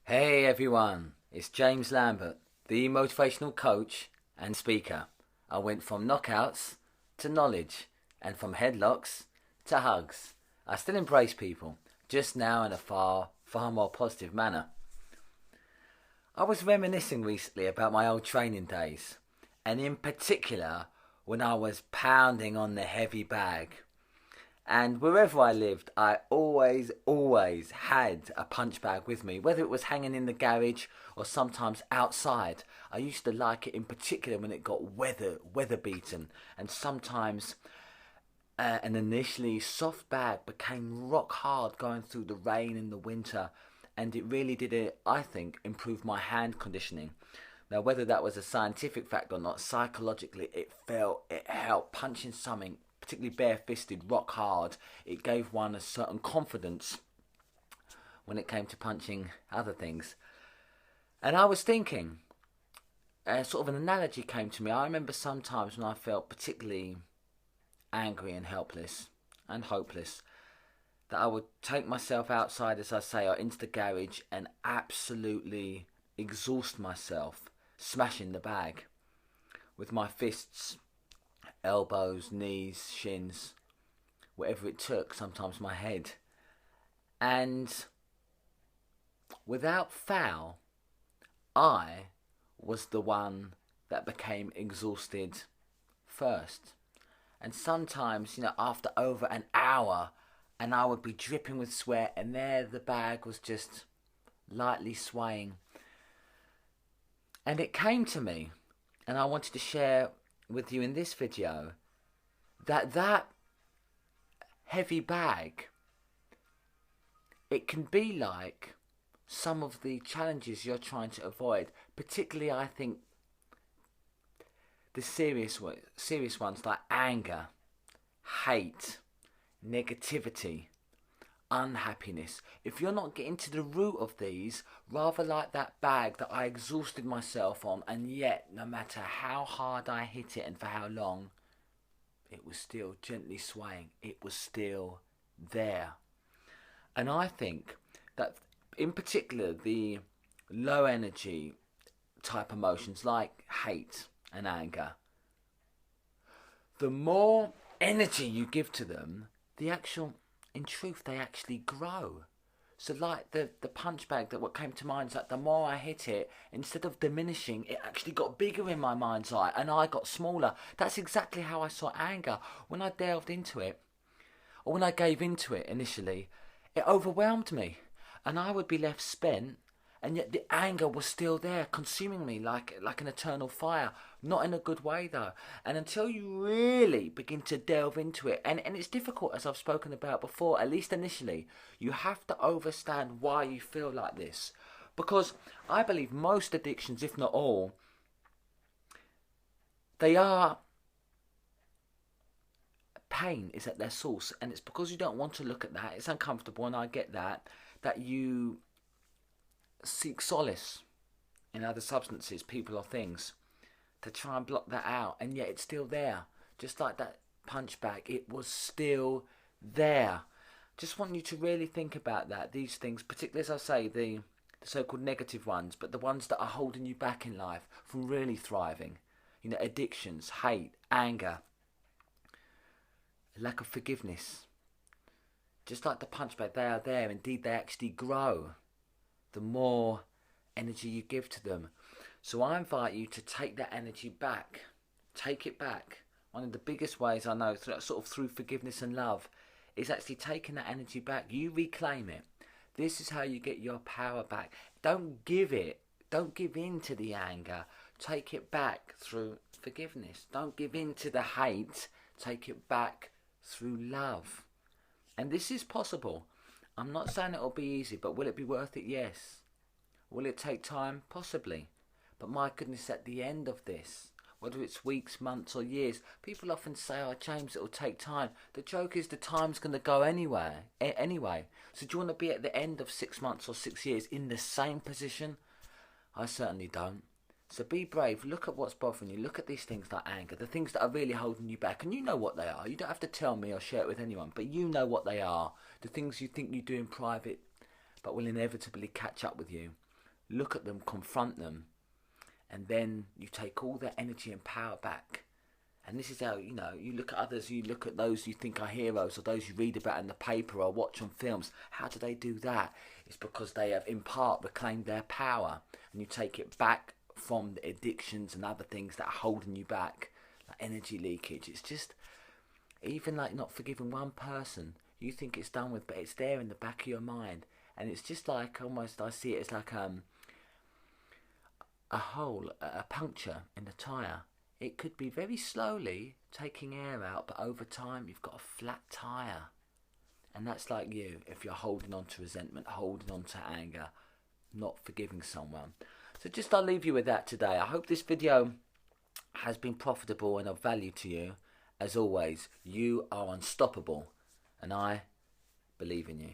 Hey everyone, it's James Lambert, the motivational coach and speaker. I went from knockouts to knowledge and from headlocks to hugs. I still embrace people, just now in a far more positive manner. I was reminiscing recently about my old training days, and in particular when I was pounding on the heavy bag. And wherever I lived, I always had a punch bag with me, whether it was hanging in the garage or sometimes outside. I used to like it in particular when it got weather beaten, and sometimes an initially soft bag became rock hard going through the rain in the winter, and it really did, I think, improve my hand conditioning. Now, whether that was a scientific fact or not, psychologically it helped punching something, particularly bare-fisted, rock hard. It gave one a certain confidence when it came to punching other things. And I was thinking, sort of an analogy came to me. I remember sometimes when I felt particularly angry and helpless and hopeless, that I would take myself outside, as I say, or into the garage and absolutely exhaust myself, smashing the bag with my fists, elbows, knees, shins, whatever it took, sometimes my head. And without fail, I was the one that became exhausted first. And sometimes, after over an hour, and I would be dripping with sweat, and there the bag was just lightly swaying. And it came to me, and I wanted to share with you in this video, that heavy bag, it can be like some of the challenges you're trying to avoid, particularly I think the serious ones like anger, hate, negativity, unhappiness. If you're not getting to the root of these, rather like that bag that I exhausted myself on, and yet no matter how hard I hit it and for how long, it was still gently swaying. It was still there. And I think that in particular the low energy type emotions like hate and anger, the more energy you give to them, in truth, they actually grow. So like the punch bag, that what came to mind is that the more I hit it, instead of diminishing, it actually got bigger in my mind's eye and I got smaller. That's exactly how I saw anger. When I delved into it, or when I gave into it initially, it overwhelmed me and I would be left spent, and yet the anger was still there, consuming me like an eternal fire. Not in a good way though. And until you really begin to delve into it, and it's difficult, as I've spoken about before, at least initially, you have to understand why you feel like this. Because I believe most addictions, if not all, they are, pain is at their source, and it's because you don't want to look at that, it's uncomfortable, and I get that you seek solace in other substances, people or things, to try and block that out, and yet it's still there. Just like that punch bag, it was still there. Just want you to really think about that, these things, particularly as I say, the so-called negative ones, but the ones that are holding you back in life from really thriving. Addictions, hate, anger, lack of forgiveness. Just like the punch bag, they are there. Indeed, they actually grow the more energy you give to them. So I invite you to take that energy back. Take it back. One of the biggest ways I know, through forgiveness and love, is actually taking that energy back. You reclaim it. This is how you get your power back. Don't give in to the anger. Take it back through forgiveness. Don't give in to the hate. Take it back through love. And this is possible. I'm not saying it'll be easy, but will it be worth it? Yes. Will it take time? Possibly. But my goodness, at the end of this, whether it's weeks, months or years, people often say, oh James, it'll take time. The joke is the time's going to go anyway. So do you want to be at the end of 6 months or 6 years in the same position? I certainly don't. So be brave, look at what's bothering you, look at these things like anger, the things that are really holding you back, and you know what they are. You don't have to tell me or share it with anyone, but you know what they are. The things you think you do in private, but will inevitably catch up with you. look at them, confront them, and then you take all their energy and power back. And this is how, you know, you look at others, you look at those you think are heroes, or those you read about in the paper or watch on films. How do they do that? It's because they have in part reclaimed their power, and you take it back from the addictions and other things that are holding you back, like energy leakage. It's just, even like not forgiving one person, you think it's done with, but it's there in the back of your mind. And it's just like, almost, I see it as like a hole, a puncture in the tyre. It could be very slowly taking air out, but over time you've got a flat tyre. And that's like you, if you're holding on to resentment, holding on to anger, not forgiving someone. So just I'll leave you with that today. I hope this video has been profitable and of value to you. As always, you are unstoppable, and I believe in you.